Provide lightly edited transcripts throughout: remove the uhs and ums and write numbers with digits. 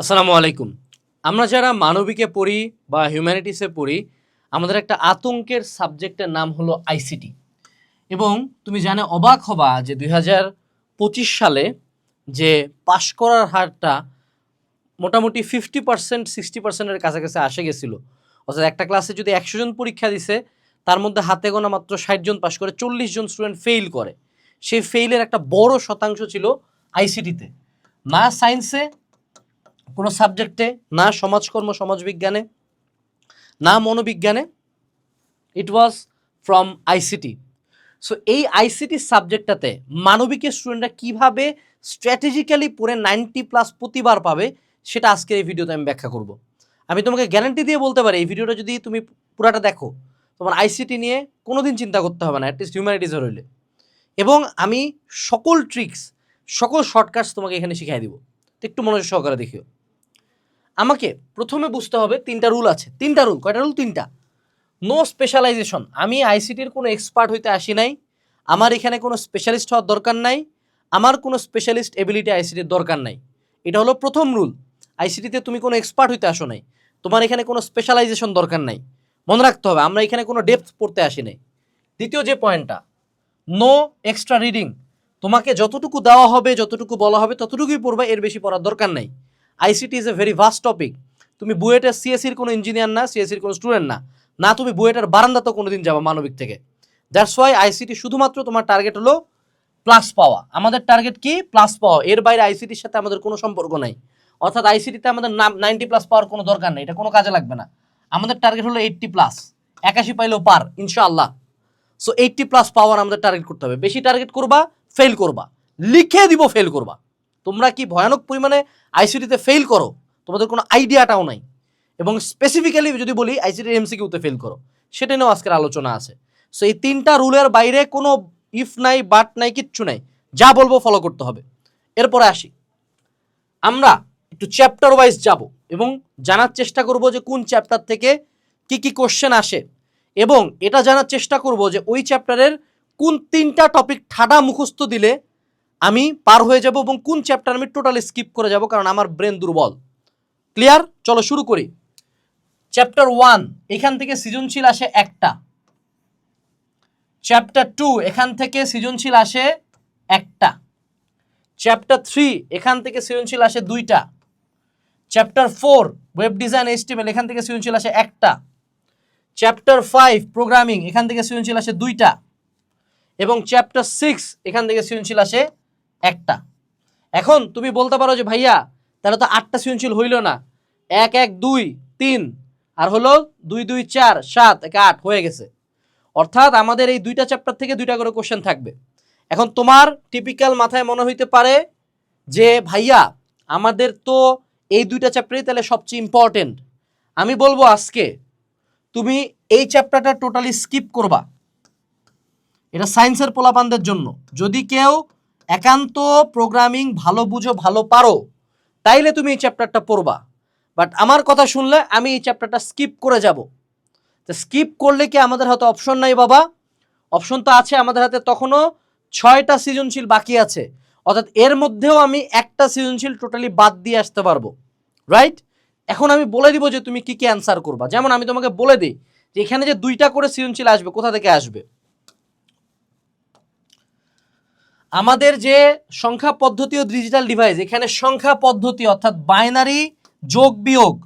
আসসালামু আলাইকুম। আমরা যারা মানবিকে পড়ি বা হিউম্যানিটিসে পড়ি, আমাদের একটা আতঙ্কের সাবজেক্টের নাম হলো আইসিটি। এবং তুমি জানে অবাক হবা যে ২০২৫ সালে যে পাশ করার হারটা মোটামুটি 50% 60%-এর কাছাকাছি আসে গেছিল। অর্থাৎ একটা ক্লাসে যদি ১০০ জন পরীক্ষা দিছে, তার মধ্যে হাতে গোনা মাত্র ৬০ জন পাশ করে, ৪০ জন স্টুডেন্ট ফেইল করে। সেই ফেইলের একটা বড় শতাংশ ছিল আইসিটিতে। না সায়েন্সে কোনো সাবজেক্টে, না সমাজকর্ম সমাজবিজ্ঞানে, না মনোবিজ্ঞানে, ইট ওয়াজ ফ্রম আইসিটি। সো এই আইসিটি সাবজেক্টটাতে মানবিকের স্টুডেন্টরা কীভাবে স্ট্র্যাটেজিক্যালি পড়ে 90+ প্রতিবার পাবে, সেটা আজকের এই ভিডিওতে আমি ব্যাখ্যা করব। আমি তোমাকে গ্যারান্টি দিয়ে বলতে পারি, এই ভিডিওটা যদি তুমি পুরাটা দেখো, তোমার আইসিটি নিয়ে কোনোদিন চিন্তা করতে হবে না, অ্যাটলিস্ট হিউম্যানিটিজের হইলে। এবং আমি সকল ট্রিক্স, সকল শর্টকাটস তোমাকে এখানে শিখিয়ে দিব। তো একটু মনোযোগ সহকারে দেখিও। আমাকে প্রথমে বুঝতে হবে তিনটা রুল আছে। তিনটা রুল, কয়টা রুল? তিনটা। No specialisation. আমি আইসিটির কোনো এক্সপার্ট হইতে আসি নাই, আমার এখানে কোনো স্পেশালিস্ট হওয়ার দরকার নাই, আমার কোনো স্পেশালিস্ট এবিলিটি আইসিটির দরকার নাই। এটা হলো প্রথম রুল। আইসিটিতে তুমি কোনো এক্সপার্ট হইতে আসো নাই, তোমার এখানে কোনো স্পেশালাইজেশন দরকার নাই। মনে রাখতে হবে, আমরা এখানে কোনো ডেপথ পড়তে আসি নাই। দ্বিতীয় যে পয়েন্টটা, নো এক্সট্রা রিডিং। তোমাকে যতটুকু দেওয়া হবে, যতটুকু বলা হবে, ততটুকুই পড়বে, এর বেশি পড়ার দরকার নাই। ICT is a very vast topic. তুমি বুয়েটের সিএসির কোনো ইঞ্জিনিয়ার না, সিএসির কোনো স্টুডেন্ট না, না তুমি বুয়েটের বারান্দাতেও কোনোদিন যাবা মানবিক থেকে। দ্যাটস ওয়াই আইসিটি শুধুমাত্র তোমার টার্গেট হলো প্লাস পাওয়া। আমাদের টার্গেট কি? প্লাস পাওয়া। এর বাইরে আইসিটির সাথে আমাদের কোনো সম্পর্ক নাই। অর্থাৎ আইসিটিতে আমাদের 90+ পাওয়ার কোনো দরকার নেই, এটা কোনো কাজে লাগবে না। আমাদের টার্গেট হলো 80+, 81 পাইলেও পার, ইনশাআল্লাহ। সো 80+ পাওয়ার আমাদের টার্গেট করতে হবে। বেশি টার্গেট করবা, ফেল করবা, লিখে দিব ফেল করবা। তোমরা কি ভয়ানক পরিমাণে আইসিটিতে ফেল করো, তোমাদের কোনো আইডিয়াটাও নাই। এবং স্পেসিফিক্যালি যদি বলি, আইসিটি এমসিকিউতে ফেল করো, সেটা নিয়েও আজকের আলোচনা আছে। সো এই তিনটা রুলের বাইরে কোনো ইফ নাই, বাট নাই, কিচ্ছু নাই। যা বলবো ফলো করতে হবে। এরপরে আসি, আমরা একটু চ্যাপ্টার ওয়াইজ যাব এবং জানার চেষ্টা করব যে কোন চ্যাপ্টার থেকে কি কি কোশ্চেন আসে, এবং এটা জানার চেষ্টা করব যে ওই চ্যাপ্টারের কোন তিনটা টপিক ঠাডা মুখস্থ দিলে আমি পার হয়ে যাব, এবং কোন চ্যাপ্টার আমি টোটালি স্কিপ করে যাব, কারণ আমার ব্রেন দুর্বল। ক্লিয়ার? চলো শুরু করি। চ্যাপ্টার 1, এখান থেকে সৃজনশীল আসে একটা। চ্যাপ্টার 2, এখান থেকে সৃজনশীল আসে একটা। চ্যাপ্টার 3, এখান থেকে সৃজনশীল আসে দুইটা। চ্যাপ্টার 4, ওয়েব ডিজাইন এইচটিএমএল, এখান থেকে সৃজনশীল আসে একটা। চ্যাপ্টার 5, প্রোগ্রামিং, এখান থেকে সৃজনশীল আসে দুইটা। এবং চ্যাপ্টার 6, এখান থেকে সৃজনশীল আসে একটা। এখন তুমি বলতে পারো যে ভাইয়া তাহলে তো 8টা সৃজনশীল হইল না, 1 1 2 3 আর হলো 2 2 4 7 1 8 হয়ে গেছে। অর্থাৎ আমাদের এই দুইটা চ্যাপ্টার থেকে দুইটা করে কোশ্চেন থাকবে। এখন তোমার টিপিক্যাল মাথায় মনে হইতে পারে যে ভাইয়া আমাদের তো এই দুইটা চ্যাপ্টারই তাহলে সবচেয়ে ইম্পর্টেন্ট। আমি বলবো আজকে তুমি এই চ্যাপ্টারটা টোটালি স্কিপ করবা। এটা সায়েন্সের পোলাপানদের জন্য। যদি কেউ একান্ত প্রোগ্রামিং ভালো বুঝো, ভালো পারো, তাইলে তুমি এই চ্যাপ্টারটা পড়বা। বাট আমার কথা শুনলে আমি এই চ্যাপ্টারটা স্কিপ করে যাব। তো স্কিপ করলে কি আমাদের হাতে অপশন নাই বাবা? অপশন তো আছে আমাদের হাতে। তখনও 6টা সৃজনশীল বাকি আছে, অর্থাৎ এর মধ্যেও আমি একটা সৃজনশীল টোটালি বাদ দিয়ে আসতে পারবো। রাইট? এখন আমি বলে দিব যে তুমি কি কি অ্যান্সার করবা। যেমন আমি তোমাকে বলে দিই যে এখানে যে দুইটা করে সৃজনশীল আসবে, কোথা থেকে আসবে? আমাদের যে সংখ্যা পদ্ধতি ও ডিজিটাল ডিভাইস, এখানে সংখ্যা পদ্ধতি অর্থাৎ বাইনারি যোগ বিয়োগ,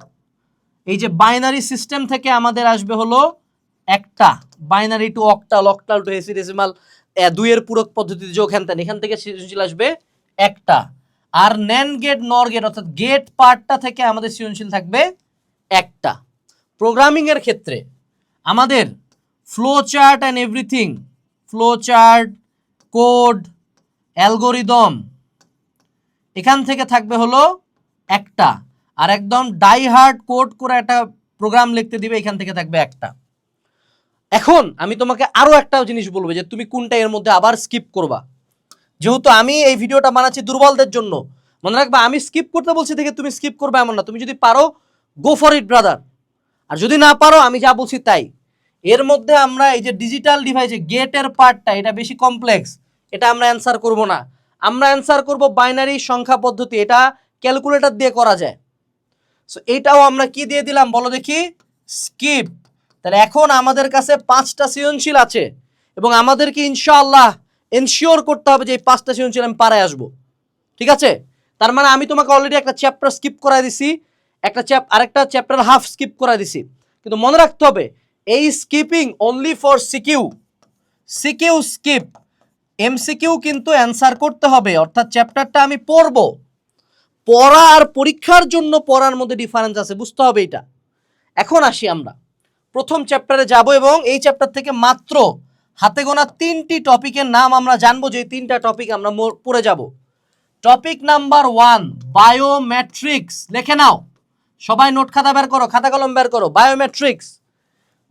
এই যে বাইনারি সিস্টেম থেকে আমাদের আসবে হলো একটা। Binary to octal, octal to hexadecimal, 2 এর পূরক পদ্ধতিতে যোগ, এখান থেকে সৃজনশীল আসবে একটা। আর ন্যান্ড গেট, নর গেট অর্থাৎ গেট পার্টটা থেকে আমাদের সৃজনশীল থাকবে একটা। প্রোগ্রামিং এর ক্ষেত্রে আমাদের flow chart and everything, flow chart, code, algorithm, এখান থেকে থাকবে হলো একটা। আর একদম ডাই হার্ড কোড করে একটা প্রোগ্রাম লিখতে দিবে, এখান থেকে থাকবে একটা। এখন আমি তোমাকে আরো একটা জিনিস বলবো যে তুমি কোনটা এর মধ্যে আবার স্কিপ করবা। যেহেতু আমি এই ভিডিওটা বানাচ্ছি দুর্বলদের জন্য, মনে রাখবা আমি স্কিপ করতে বলছি দেখে তুমি স্কিপ করবে এমন না। তুমি যদি পারো গো ফর ইট ব্রাদার, আর যদি না পারো আমি যা বলছি তাই। এর মধ্যে আমরা এই যে ডিজিটাল ডিভাইসে গেটের পার্টটা, এটা বেশি কমপ্লেক্স, এটা আমরা অ্যান্সার করব না। আমরা অ্যান্সার করব বাইনারি সংখ্যা পদ্ধতি, এটা ক্যালকুলেটর দিয়ে করা যায়। সো এটাও আমরা কি দিয়ে দিলাম বলো দেখি, স্কিপ। তাহলে এখন আমাদের কাছে 5টা সৃজনশীল আছে এবং আমাদেরকে ইনশাআল্লাহ এনশিওর করতে হবে যে এই 5টা সৃজনশীল আমি পারে আসবো। ঠিক আছে, তার মানে আমি তোমাকে অলরেডি একটা চ্যাপ্টার স্কিপ করাই দিছি, আরেকটা চ্যাপ্টার হাফ স্কিপ করাই দিছি। কিন্তু মনে রাখতে হবে এই skipping only for CQ, CQ skip, MCQ কিন্তু অ্যান্সার করতে হবে। অর্থাৎ চ্যাপ্টারটা আমি পড়বো, পড়া আর পরীক্ষার জন্য পড়ার মধ্যে ডিফারেন্স আছে, বুঝতে হবে এটা। এখন আসি আমরা প্রথম চ্যাপ্টারে যাব এবং এই চ্যাপ্টার থেকে মাত্র হাতে গোনা 3টি টপিকের নাম আমরা জানবো, যে 3টা টপিক আমরা পড়ে যাব। টপিক নাম্বার 1 বায়োমেট্রিক্স, লিখে নাও সবাই, নোট খাতা বের করো, খাতা কলম বের করো, biometrics.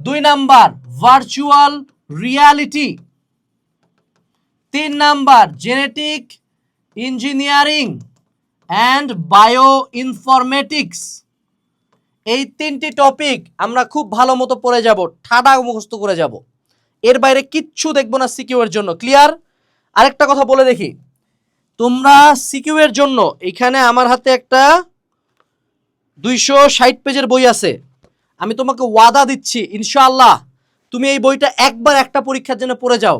2 number virtual reality. 3 number genetic engineering and bio informatics. এই 3টি টপিক আমরা খুব ভালো মতো পড়ে যাব, ঠাডা মুখস্থ করে যাব, এর বাইরে কিচ্ছু দেখবো না সিকিউ এর জন্য। ক্লিয়ার? আরেকটা কথা বলে দেখি, তোমরা সিকিউ এর জন্য এখানে আমার হাতে একটা 260 পেজের বই আছে, আমি তোমাকে ওয়াদা দিচ্ছি ইনশাআল্লাহ তুমি এই বইটা একবার একটা পরীক্ষার জন্য পড়ে যাও।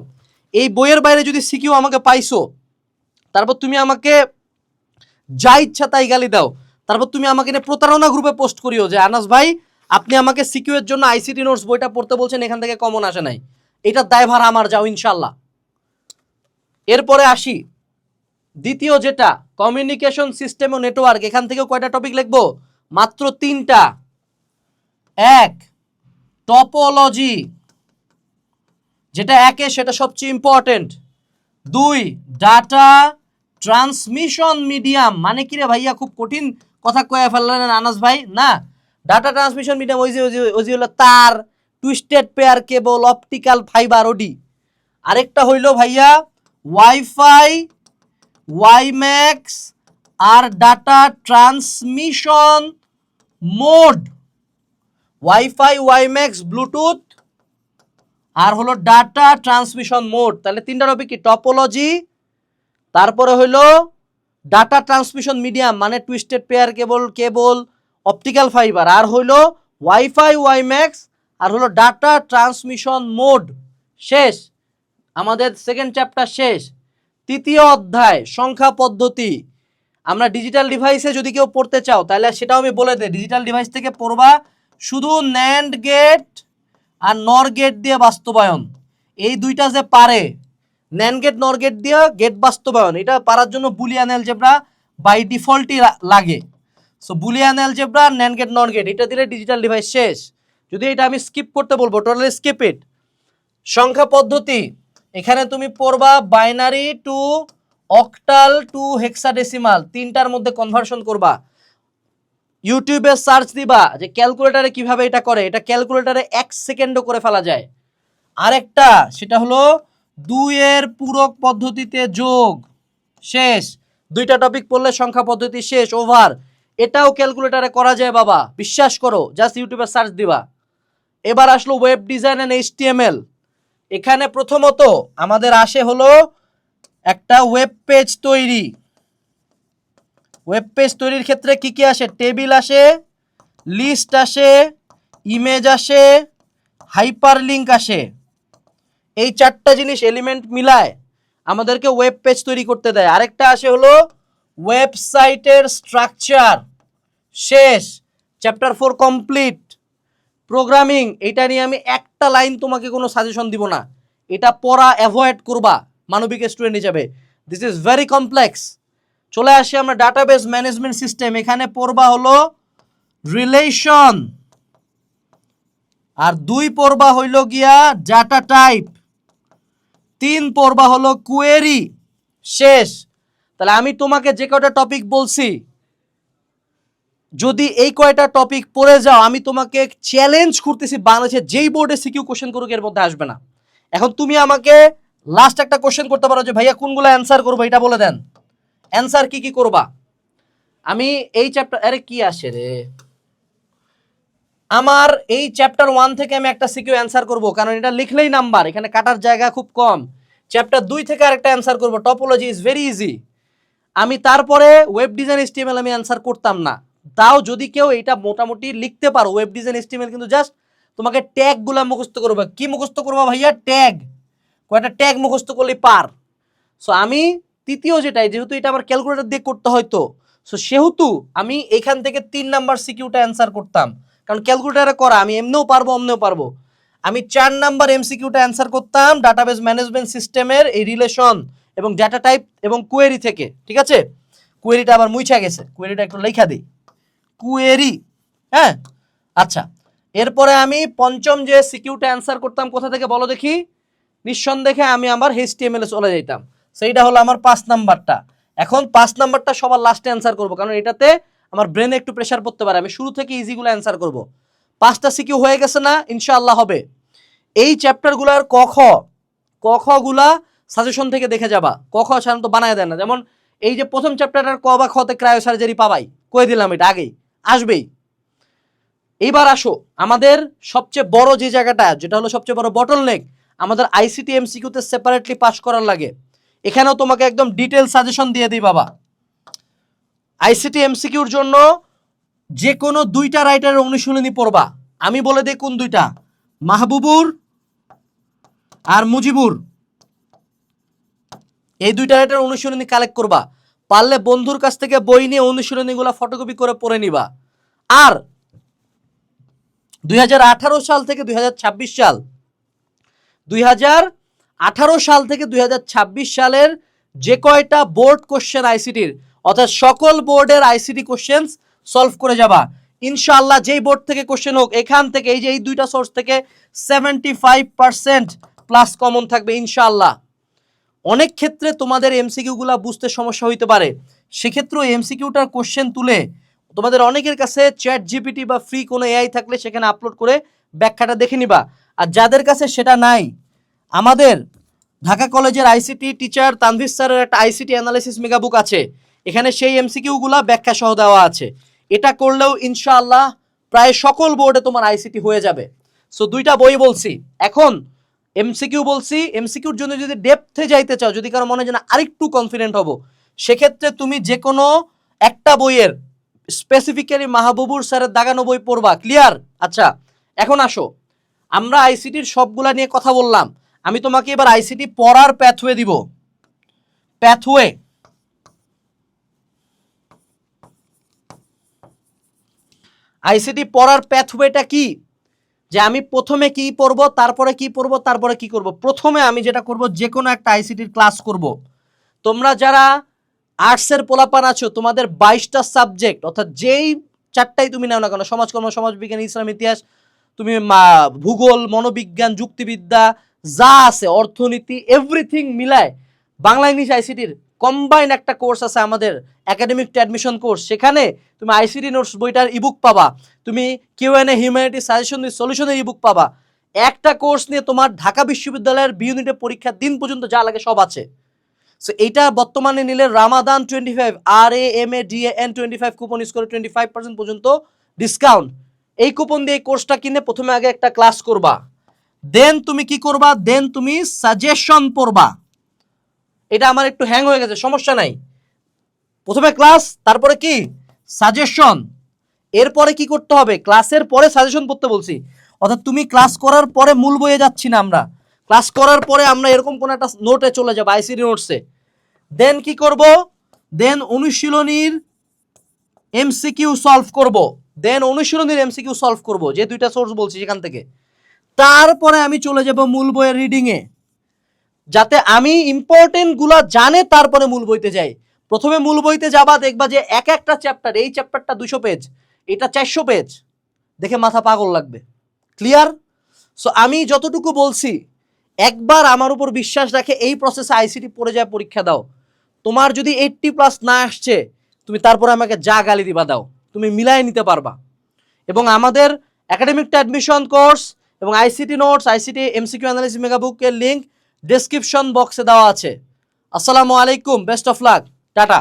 এই বইয়ের বাইরে যদি সিকিউ আমাকে পাইছো, তারপর তুমি আমাকে যা ইচ্ছা তাই গালি দাও, তারপর তুমি আমাকে নিয়ে প্রতারণা গ্রুপে পোস্ট করিও যে আনাস ভাই আপনি আমাকে সিকিউ এর জন্য আইসিটি নোটস বইটা পড়তে বলছেন, এখান থেকে কমন আসে নাই, এটার দায়ভার আমার, যাও ইনশাআল্লাহ। এরপরে আসি দ্বিতীয় যেটা কমিউনিকেশন সিস্টেম ও নেটওয়ার্ক, এখান থেকে কয়টা টপিক লিখবো? মাত্র 3টা। 1 টপোলজি, যেটা 1 সেটা সবচেয়ে ইম্পর্টেন্ট। 2 ডাটা ট্রান্সমিশন মিডিয়াম, মানে কি রে ভাইয়া খুব কঠিন কথা কয়ে ফেললেন আনাস ভাই? না, ডাটা ট্রান্সমিশন মিডিয়াম ওই যে হলো তার, twisted pair cable, optical fibre, ওডি। আরেকটা হইলো ভাইয়া ওয়াইফাই, ওয়াইম্যাক্স আর data transmission mode, wifi, WiMAX, Bluetooth আর হলো ডাটা ট্রান্সমিশন মোড। তাহলে 3টা টপিক কি? টপোলজি, তারপরে হইলো ডাটা ট্রান্সমিশন মিডিয়াম মানে twisted pair cable, optical fibre, আর হইলো ওয়াইফাই, ওয়াইম্যাক্স আর হলো ডাটা ট্রান্সমিশন মোড। শেষ, আমাদের সেকেন্ড চ্যাপ্টার শেষ। 3য় অধ্যায় সংখ্যা পদ্ধতি। আমরা ডিজিটাল ডিভাইসে যদি কেউ পড়তে চাও তাহলে সেটাও আমি বলে দিই, ডিজিটাল ডিভাইস থেকে পড়বা শুধু ন্যান্ড গেট আর নর গেট দিয়ে বাস্তবায়ন, এই দুইটা যে পারে, ন্যান্ড গেট নর গেট দিয়ে গেট বাস্তবায়ন, এটা পারার জন্য বুলিয়ান অ্যালজেব্রা বাই ডিফল্টই লাগে। So Boolean algebra, NAND gate NOR gate, এটা দিলে ডিজিটাল ডিভাইস শেষ। যদি এটা আমি স্কিপ করতে বলবো, টোটালি স্কিপ ইট। সংখ্যা পদ্ধতি, এখানে তুমি পড়বা binary to octal to hexadecimal, 3টার মধ্যে কনভার্সন করবা। ইউটিউবে সার্চ দিবা যে ক্যালকুলেটারে কিভাবে এটা করে, এটা ক্যালকুলেটারে 1 সেকেন্ডও করে ফেলা যায়। আরেকটা সেটা হলো 2 এর পূরক পদ্ধতিতে যোগ, শেষ। 2টা টপিক পড়লে সংখ্যা পদ্ধতি শেষ, ওভার। এটাও ক্যালকুলেটারে করা যায় বাবা, বিশ্বাস করো, জাস্ট ইউটিউবে সার্চ দিবা। এবার আসলো ওয়েব ডিজাইন এন্ড এইচটিএমএল। এখানে প্রথমত আমাদের আসে হলো একটা ওয়েব পেজ তৈরি। ওয়েব পেজ তৈরির ক্ষেত্রে কি কি আসে? টেবিল আসে, লিস্ট আসে, ইমেজ আসে, হাইপারলিংক আসে। এই 4টা জিনিস এলিমেন্ট মিলায় আমাদেরকে ওয়েব পেজ তৈরি করতে দেয়। আরেকটা আসে হলো ওয়েবসাইটের স্ট্রাকচার, শেষ। Chapter 4 complete. প্রোগ্রামিং, এটা নিয়ে আমি একটা লাইন তোমাকে কোনো সাজেশন দিব না, এটা পড়া অ্যাভয়েড করবা মানবিক স্টুডেন্ট হিসেবে, দিস ইজ ভেরি কমপ্লেক্স। চলে আসি আমরা ডাটাবেস ম্যানেজমেন্ট সিস্টেম, এখানে পড়বা হলো রিলেশন, আর 2 পড়বা হইল গিয়া ডাটা টাইপ, 3 পড়বা হলো কোয়েরি, শেষ। তাহলে আমি তোমাকে যে কয়টা টপিক বলছি, যদি এই কয়টা টপিক পড়ে যাও, আমি তোমাকে চ্যালেঞ্জ করতেছি বাংলাদেশের যেই বোর্ডে সিকিউ কোশ্চেন করুক এর মধ্যে আসবে না। এখন তুমি আমাকে লাস্ট একটা কোশ্চেন করতে পারো যে ভাইয়া কোনগুলো অ্যান্সার করবো, এটা বলে দেন, অ্যান্সার কি কি করবা। আমি এই চ্যাপ্টার, আরে কি আসে রে, আমার এই চ্যাপ্টার 1 থেকে আমি একটা সিকিউ অ্যান্সার করব, কারণ এটা লিখলেই নাম্বার, এখানে কাটার জায়গা খুব কম। চ্যাপ্টার 2 থেকে আরেকটা অ্যান্সার করব, টপোলজি ইজ ভেরি ইজি। আমি তারপরে ওয়েব ডিজাইন এইচটিএমএল আমি অ্যান্সার করতাম না, তাও যদি কেউ এটা মোটামুটি লিখতে পারো ওয়েব ডিজাইন HTML, কিন্তু জাস্ট তোমাকে ট্যাগগুলো মুখস্থ করবে। কি মুখস্থ করবা ভাইয়া? ট্যাগ। কয়টা ট্যাগ মুখস্থ করলে পার। সো আমি তৃতীয় যেটাই, যেহেতু এটা আমার ক্যালকুলেটর দিয়ে করতে হয়তো, সো সেহেতু আমি এখান থেকে 3 নাম্বার সিকিউটা অ্যান্সার করতাম, কারণ ক্যালকুলেটারে করা আমি এমনিও পারবো অমনিও পারবো। আমি 4 নাম্বার MCQটা অ্যান্সার করতাম ডাটাবেস ম্যানেজমেন্ট সিস্টেমের এই রিলেশন এবং ডাটা টাইপ এবং কোয়েরি থেকে। ঠিক আছে, কোয়েরিটা আবার মুইছা গেছে, কোয়েরিটা একটু লেখা দিই, কোয়েরি। হ্যাঁ, আচ্ছা। এরপরে আমি পঞ্চম যে সিকিউটা অ্যান্সার করতাম কোথা থেকে বলো দেখি? নিঃসন্দেহে আমি আমার HTML এ চলে যেতাম, সেইটা হলো আমার 5 নাম্বারটা। এখন 5 নাম্বারটা সবার লাস্টে অ্যান্সার করবো, কারণ এটাতে আমার ব্রেনে একটু প্রেশার পড়তে পারে। আমি শুরু থেকে ইজিগুলো অ্যান্সার করবো। 5টা সিকিউ হয়ে গেছে না? ইনশাআল্লাহ হবে। এই চ্যাপ্টারগুলোর ক খ গুলা সাজেশন থেকে দেখে যাবা। ক খ সাধারণত বানায় দেয় না। যেমন এই যে প্রথম চ্যাপ্টারটার ক বা খতে ক্রায়ো সার্জারি পাবাই, কয়ে দিলাম, এটা আগেই আসবেই। এইবার আসো আমাদের সবচেয়ে বড় যে জায়গাটা, যেটা হলো সবচেয়ে বড় বটলনেক, আমাদের ICT MCQতে সেপারেটলি পাস করার লাগে। এখানেও তোমাকে একদম ডিটেল সাজেশন দিয়ে দিই বাবা। ICT MCQর জন্য যে কোনো 2টা রাইটারের অনুশীলনী পড়বা। আমি বলে দিই কোন 2টা, মাহবুবুর আর মুজিবুর। এই 2টা রাইটারের অনুশীলনী কালেক্ট করবা। পারলে বন্ধুর কাছ থেকে বই নিয়ে অনুশীলনীগুলো ফটোকপি করে পড়ে নিবা। আর 2018 সাল থেকে 2026 সাল, 2018 সাল থেকে 2026 সালের যে কয়টা বোর্ড কোশ্চেন ICTর, অর্থাৎ সকল বোর্ডের ICT কোশ্চেন সলভ করে যাবা ইনশাআল্লাহ। যেই বোর্ড থেকে কোশ্চেন হোক, এখান থেকে এই যে এই 2টা সোর্স থেকে 75% প্লাস কমন থাকবে ইনশাআল্লাহ। অনেক ক্ষেত্রে তোমাদের MCQগুলা বুঝতে সমস্যা হইতে পারে, সেক্ষেত্রে MCQটার কোশ্চেন তুলে তোমাদের অনেকের কাছে ChatGPT বা ফ্রি কোনো AI থাকলে সেখানে আপলোড করে ব্যাখ্যাটা দেখে নিবা। আর যাদের কাছে সেটা নাই, আমাদের ঢাকা কলেজের ICT টিচার তানভীর স্যারের একটা ICT অ্যানালাইসিস মেগা বুক আছে, এখানে সেই MCQগুলা ব্যাখ্যা সহ দেওয়া আছে। এটা করলেও ইনশাআল্লাহ প্রায় সকল বোর্ডে তোমার ICT হয়ে যাবে। সো 2টা বই বলছি, এখন MCQ বলছি। MCQর জন্য যদি ডেপথে যাইতে চাও, যদি কারো মনে হয় না আরেকটু কনফিডেন্ট হবো, সেক্ষেত্রে তুমি যে কোনো একটা বইয়ের, স্পেসিফিক্যালি মাহবুবুর স্যারের দাগানো বই পড়বা। ক্লিয়ার? আচ্ছা, এখন আসো, আমরা ICTর সবগুলা নিয়ে কথা বললাম। আমি তোমাকে এবার ICT পড়ার প্যাথওয়ে দিব। প্যাথওয়ে, ICT পড়ার প্যাথওয়েটা কি? যে আমি প্রথমে কি পড়ব, তারপরে কি পড়ব, তারপরে কি করব। প্রথমে আমি যেটা করব, যে কোনো একটা ICTর ক্লাস করব। তোমরা যারা আর্টসের পোলাপান আছো, তোমাদের 22টা সাবজেক্ট, অর্থাৎ যেই 4টাই তুমি নাও না কেন, সমাজকর্ম, সমাজবিজ্ঞান, ইসলাম ইতিহাস, তুমি ভূগোল, মনোবিজ্ঞান, যুক্তিবিদ্যা যা আছে, অর্থনীতি, এভরিথিং মিলায় বাংলা ইংলিশ ICTর কম্বাইন একটা কোর্স আছে আমাদের একাডেমিক টু অ্যাডমিশন কোর্স। সেখানে তুমি ICT নোটস বইটার ইবুক পাবা, তুমি Q&A হিউম্যানিটি সাজেশন সলিউশনের ইবুক পাবা। একটা কোর্স নিয়ে তোমার ঢাকা বিশ্ববিদ্যালয়ের B ইউনিটের পরীক্ষার দিন পর্যন্ত যা লাগে সব আছে। সো এইটা বর্তমানে নিলে রামাদান 25 RAMADAN 25 কুপন ইউজ করে 25% পর্যন্ত ডিসকাউন্ট। এই কুপন দিয়ে এই কোর্সটা কিনে প্রথমে আগে একটা ক্লাস করবা, দেন তুমি কি করবা, দেন তুমি সাজেশন পড়বা। এটা আমার একটু হ্যাং হয়ে গেছে, সমস্যা নাই। প্রথমে ক্লাস, তারপরে কি সাজেশন। এরপরে কি করতে হবে, ক্লাসের পরে সাজেশন পড়তে বলছি। অর্থাৎ তুমি ক্লাস করার পরে মূল বইয়ে যাচ্ছি না, আমরা ক্লাস করার পরে আমরা এরকম কোন একটা নোটে চলে যাবো, ICT নোটসে। দেন কি করব, দেন অনুশীলনীর MCQ সলভ করব, দেন অনুশীলনীর MCQ সলভ করব, যে 2টা সোর্স বলছি সেখান থেকে। তারপরে আমি চলে যাব মূল বইয়ের রিডিং এ, যাতে আমি ইম্পর্টেন্ট গুলা জানে তারপরে মূল বইতে যাই। প্রথমে মূল বইতে যাবা, দেখবা যে এক একটা চ্যাপ্টার, এই চ্যাপ্টারটা 200 পেজ, এটা 400 পেজ, দেখে মাথা পাগল লাগবে। ক্লিয়ার? সো আমি যতটুকু বলছি, একবার আমার উপর বিশ্বাস রাখে এই প্রসেসে ICT পড়ে যায়, পরীক্ষা দাও। তোমার যদি 80+ না আসছে, তুমি তারপরে আমাকে যা গালি দিবা দাও, তুমি মিলাই নিতে পারবা। এবং আমাদের একাডেমিক টু অ্যাডমিশন কোর্স এবং ICT notes, ICT MCQ analysis mega বুকের লিঙ্ক ডেসক্রিপশন বক্সে দেওয়া আছে। আসসালামু আলাইকুম, বেস্ট অফ লাক, টাটা।